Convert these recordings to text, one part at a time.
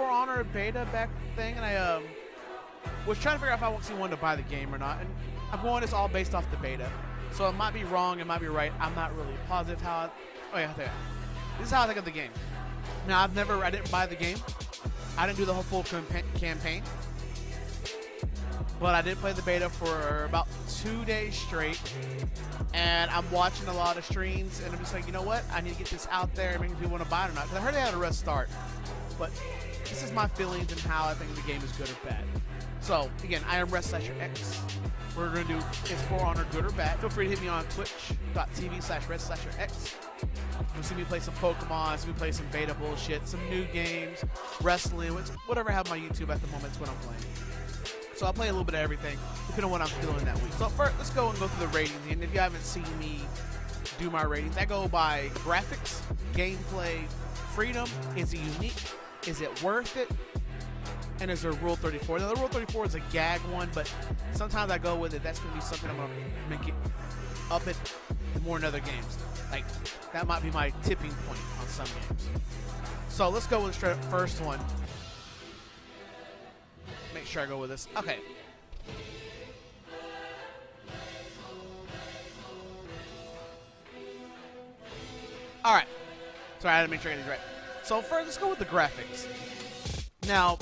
For Honor beta back thing, and I was trying to figure out if I actually wanted to buy the game or not. And I'm going this all based off the beta, so it might be wrong, it might be right. I'm not really positive how. Oh yeah, there. This is how I think of the game. Now I didn't buy the game. I didn't do the whole full campaign, but I did play the beta for about 2 days straight. And I'm watching a lot of streams, and I'm just like, you know what? I need to get this out there, maybe people want to buy it or not. Because I heard they had a rough start, but this is my feelings and how I think the game is good or bad. So again, I am Red/X. We're gonna do is For Honor good or bad. Feel free to hit me on twitch.tv/Red/X. You'll see me play some Pokemon, see me play some beta bullshit, some new games, wrestling, whatever I have on my YouTube at the moment is what I'm playing. So I'll play a little bit of everything, depending on what I'm feeling that week. So first, let's go through the ratings. And if you haven't seen me do my ratings, I go by graphics, gameplay, freedom. Is it unique? Is it worth it? And is there Rule 34? Now, the Rule 34 is a gag one, but sometimes I go with it. That's going to be something I'm going to make it up it more in other games. Like, that might be my tipping point on some games. So let's go with the straight up first one. Make sure I go with this. Okay. All right. Sorry, I had to make sure I get these right. So first, let's go with the graphics. Now,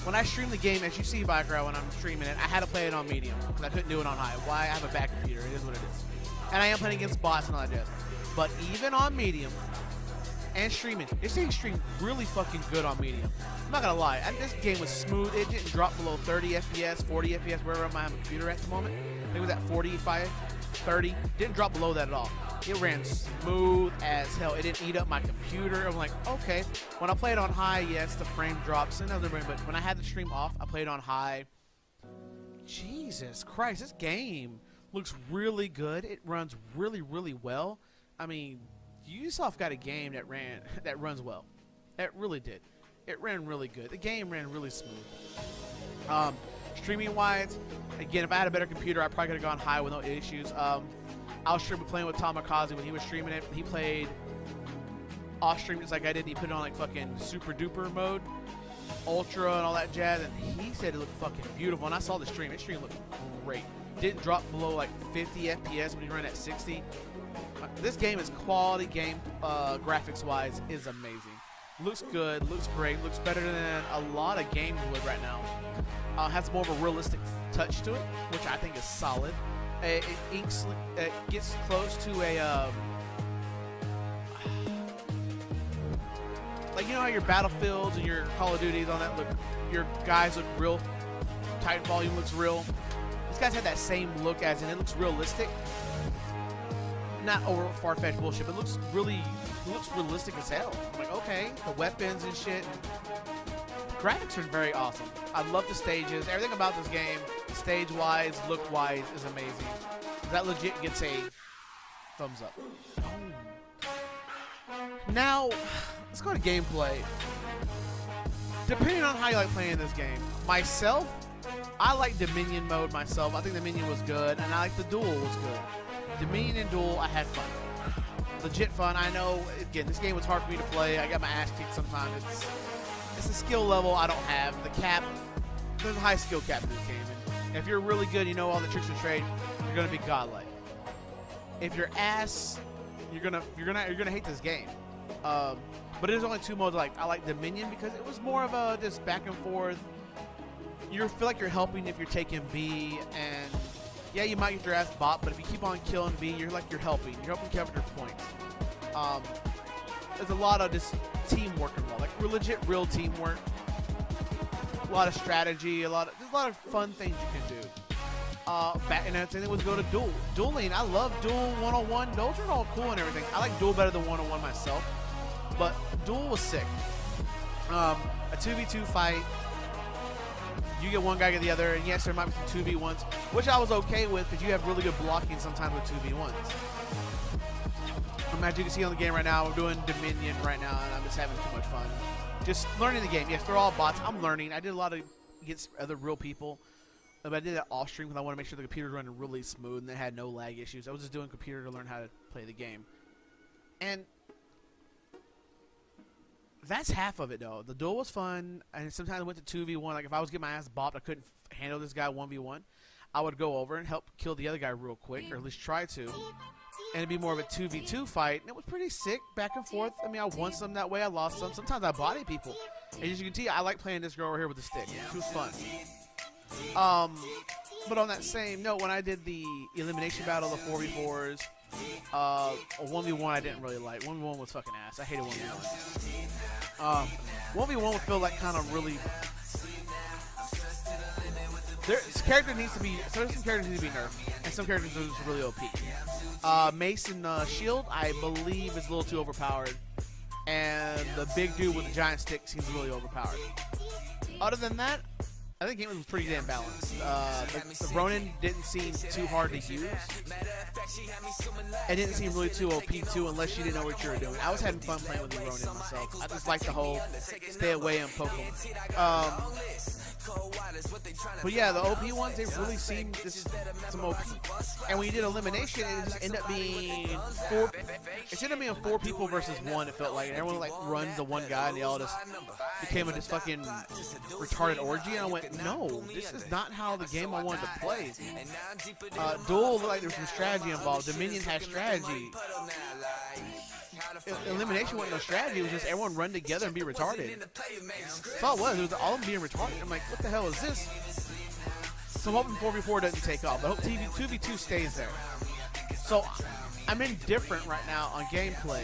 when I stream the game, as you see background when I'm streaming it, I had to play it on medium because I couldn't do it on high. Why? I have a bad computer. It is what it is. And I am playing against bots and all that jazz. But even on medium and streaming, this thing streamed really fucking good on medium. I'm not gonna lie, this game was smooth. It didn't drop below 30 FPS, 40 FPS, wherever I have a computer at the moment. I think it was at 45, 30. Didn't drop below that at all. It ran smooth as hell. It didn't eat up my computer. I'm like, okay. When I played on high, yes, the frame drops and everything, but when I had the stream off, I played on high. Jesus Christ, this game looks really good. It runs really, really well. I mean, Ubisoft got a game that runs well. It really did. It ran really good. The game ran really smooth. Streaming wise, again, if I had a better computer, I probably could have gone high with no issues. I was playing with Tamakaze when he was streaming it. He played off stream just like I did. He put it on like fucking super duper mode, ultra and all that jazz, and he said it looked fucking beautiful. And I saw the stream. His stream looked great. Didn't drop below like 50 FPS when he ran at 60. This game is quality game, graphics wise is amazing. Looks good, looks great, looks better than a lot of games would right now. Has more of a realistic touch to it, which I think is solid. It gets close to a like, you know how your Battlefields and your Call of Duties on that look, your guys look real, Titanfall looks real. These guys have that same look, as in it looks realistic. Not over far-fetched bullshit, but looks realistic as hell. I'm like, okay, the weapons and shit. The graphics are very awesome. I love the stages. Everything about this game, stage-wise, look-wise, is amazing. That legit gets a thumbs up. Now, let's go to gameplay. Depending on how you like playing this game, myself, I like Dominion mode myself. I think Dominion was good, and I like the Duel was good. Dominion and Duel, I had fun. Legit fun. I know, again, this game was hard for me to play. I got my ass kicked sometimes. It's a skill level I don't have. The cap, there's a high skill cap in this game. And if you're really good, you know all the tricks of the trade, you're gonna be godlike. If you're ass, you're gonna hate this game. But there's only two modes I like Dominion because it was more of a just back and forth. You feel like you're helping if you're taking B, and yeah, you might get your ass bought, but if you keep on killing B, you're helping. You're helping cover your points. There's a lot of just teamwork involved, like legit real teamwork. A lot of strategy, there's a lot of fun things you can do. And then it was go to Duel. Dueling, I love Duel 101. Those are all cool and everything. I like Duel better than 101 myself, but Duel was sick. A 2v2 fight. You get one guy, get the other, and yes, there might be some 2v1s, which I was okay with because you have really good blocking sometimes with 2v1s. As you can see on the game right now, we're doing Dominion right now, and I'm just having too much fun. Just learning the game. Yes, they're all bots. I'm learning. I did a lot of against other real people, but I did that off stream because I want to make sure the computer's running really smooth and they had no lag issues. I was just doing computer to learn how to play the game. And That's half of it though. The duel was fun, and sometimes I went to 2v1. Like if I was getting my ass bopped, I couldn't handle this guy 1v1. I would go over and help kill the other guy real quick, or at least try to. And it'd be more of a 2v2 fight, and it was pretty sick, back and forth. I mean, I won some that way, I lost some. Sometimes I body people. And as you can see, I like playing this girl over here with the stick. She was fun. But on that same note, when I did the elimination battle, the 4v4s, a 1v1 I didn't really like. 1v1 was fucking ass. I hated 1v1. 1v1 would feel like kind of really... There's character needs to be... So some characters need to be nerfed, and some characters are just really OP. Mace and Shield, I believe, is a little too overpowered. And the big dude with the giant stick seems really overpowered. Other than that, I think the game was pretty damn balanced. The Ronin didn't seem too hard to use. It didn't seem really too OP too, unless you didn't know what you were doing. I was having fun playing with the Ronin myself. I just like the whole stay away and poke them. But yeah, the OP ones, they really seem just some OP. And when you did elimination, it just ended up being four people versus one. It felt like, and everyone like runs the one guy, and they all just became this fucking retarded orgy. And I went, no, this is not how the game I wanted to play. Duel looked like there was some strategy involved. Dominion had strategy. Elimination wasn't no strategy. It was just everyone run together and be retarded. That's all it was. It was all of them being retarded. I'm like, what the hell is this? So I'm hoping 4v4 doesn't take off. I hope 2v2 stays there. So I'm indifferent right now on gameplay.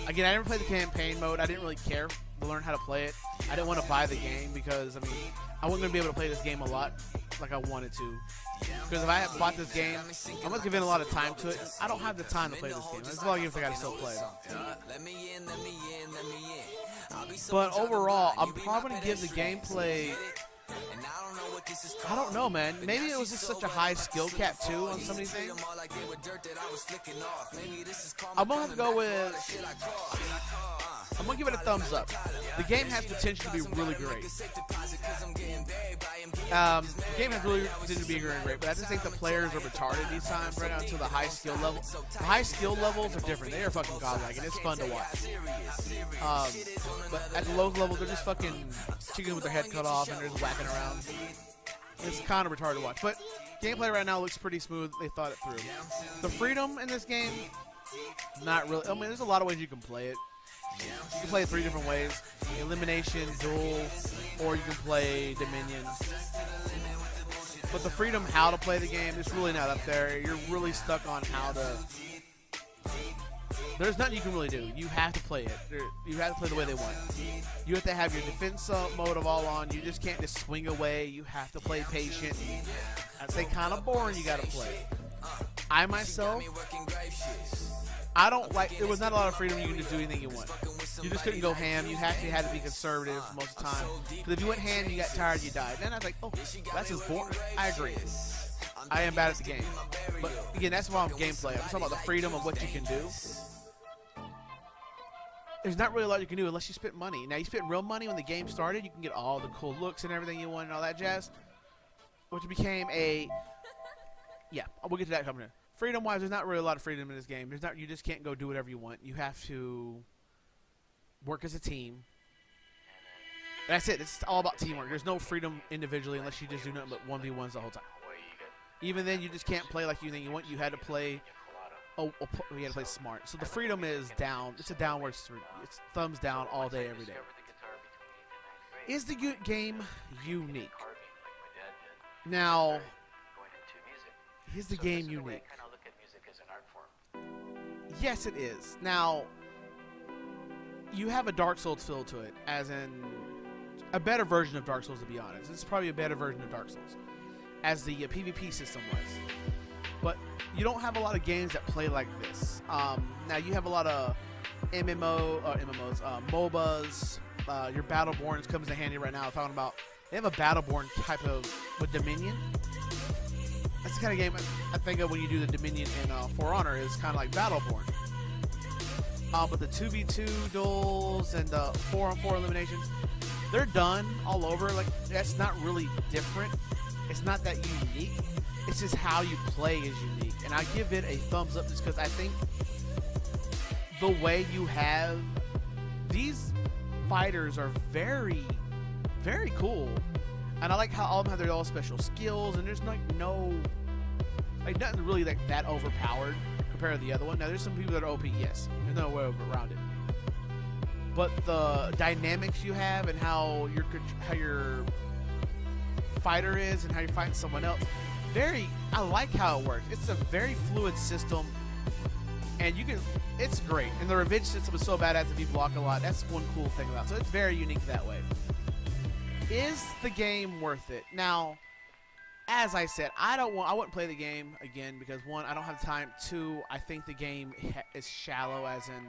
Again, I never played the campaign mode. I didn't really care to learn how to play it. I didn't want to buy the game because, I mean, I wasn't going to be able to play this game a lot like I wanted to. Because if I had bought this game, I'm going to give in a lot of time to it. I don't have the time to play this game. There's a lot of games I got to still play. But overall, I'm probably going to give the gameplay... I don't know, man. Maybe it was just such a high skill cap, too, on some of these things. I'm going to have to go with... I'm going to give it a thumbs up. The game has potential to be really great. The game has really potential to be really great, but I just think the players are retarded these times right now to the high skill level. The high skill levels are different. They are fucking godlike, and it's fun to watch. But at the low level, they're just fucking chickens with their head cut off, and they're just whacking around. It's kind of retarded to watch. But gameplay right now looks pretty smooth. They thought it through. The freedom in this game, not really. I mean, there's a lot of ways you can play it. You can play it 3 different ways: elimination, duel, or you can play Dominion. But the freedom how to play the game is really not up there. You're really stuck on how to... There's nothing you can really do. You have to play it. You have to play the way they want. You have to have your defense mode of all on. You just can't just swing away. You have to play patient. I'd say kind of boring you got to play. I myself... I don't like, there was not a lot of freedom. You can just do anything you want. You just couldn't go ham. You actually had to be conservative most of the time. Because if you went ham, you got tired, you died. Then I was like, oh, that's just boring. I agree. I am bad at the game. But again, that's why I'm gameplay. I'm talking about the freedom of what you can do. There's not really a lot you can do unless you spend money. Now, you spent real money when the game started. You can get all the cool looks and everything you want and all that jazz. Which became a... Yeah, we'll get to that coming in. Freedom-wise, there's not really a lot of freedom in this game. There's not. You just can't go do whatever you want. You have to work as a team. That's it. It's all about teamwork. There's no freedom individually unless you just do nothing but 1v1s the whole time. Even then, you just can't play like you think you want. You had to play... you had to play smart. So the freedom is down. It's a downward streak. It's thumbs down all day, every day. Is the game unique? Now... Is the game unique? Yes, it is. Now, you have a Dark Souls feel to it, as in a better version of Dark Souls, to be honest. This is probably a better version of Dark Souls, as the PvP system was. But you don't have a lot of games that play like this. Now, you have a lot of MMOs, MOBAs. Your Battleborns comes in handy right now. Talking about, they have a Battleborn type of with Dominion. That's the kind of game I think of when you do the Dominion in For Honor, is kind of like Battleborn. But the 2v2 duels and the 4-on-4 eliminations, they're done all over. Like, that's not really different. It's not that unique. It's just how you play is unique. And I give it a thumbs up just because I think the way you have these fighters are very, very cool. And I like how all of them have their own special skills, and there's like nothing really like that overpowered compared to the other one. Now there's some people that are OP, yes. There's no way around it. But the dynamics you have and how your fighter is and how you're fighting someone else, I like how it works. It's a very fluid system, and it's great. And the revenge system is so badass if you block a lot. That's one cool thing about it. So it's very unique that way. Is the game worth it? Now, as I said, I wouldn't play the game again because, one, I don't have time. Two, I think the game is shallow, as in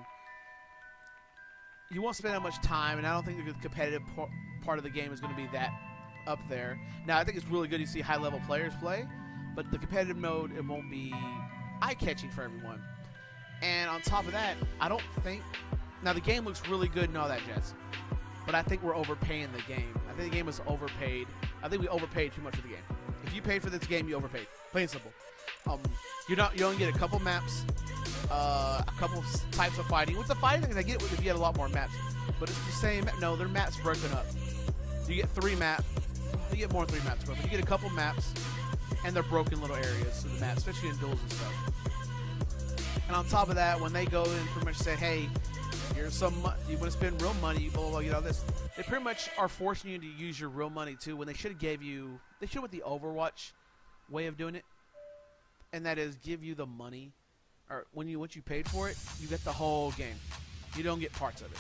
you won't spend that much time, and I don't think the competitive part of the game is going to be that up there. Now, I think it's really good to see high-level players play, but the competitive mode, it won't be eye-catching for everyone. And on top of that, I don't think... Now, the game looks really good and all that jazz, but I think we're overpaying the game. I think the game is overpaid. I think we overpaid too much for the game. If you paid for this game, you overpaid. Plain and simple. You only get a couple maps, a couple types of fighting. With the fighting things, I get it if you get a lot more maps, but it's the same. No, their maps broken up. You get 3 maps. You get more than 3 maps, but you get a couple maps, and they're broken little areas of the map, especially in duels and stuff. And on top of that, when they go and pretty much say, hey, here's some you want to spend real money, blah, blah, blah, you know, this. They pretty much are forcing you to use your real money, too, when they should have gave you, they should have with the Overwatch way of doing it, and that is give you the money, or once you paid for it, you get the whole game. You don't get parts of it.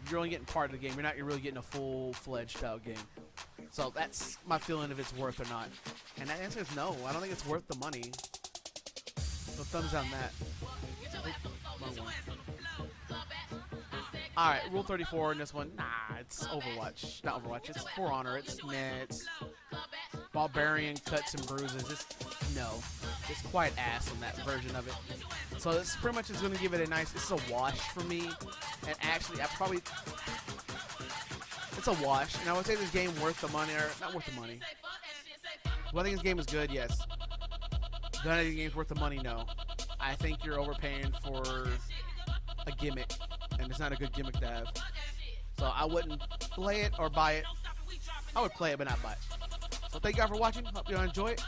You're only getting part of the game. You're not really getting a full-fledged style game. So that's my feeling if it's worth or not. And that answer is no. I don't think it's worth the money. So thumbs down that. Alright, Rule 34 in this one. Nah, it's Overwatch. Not Overwatch. It's For Honor. It's Barbarian Cuts and Bruises. It's quite ass in that version of it. So this pretty much is going to give it a nice... It's a wash for me. And actually, it's a wash. And I would say this game worth the money, or not worth the money. Do I think this game is good? Yes. Do I think the game's worth the money? No. I think you're overpaying for a gimmick, and it's not a good gimmick to have. So I wouldn't play it or buy it. I would play it, but not buy it. So thank y'all for watching. Hope y'all enjoy it.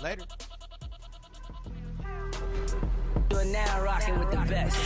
Later. You're now rocking with the best.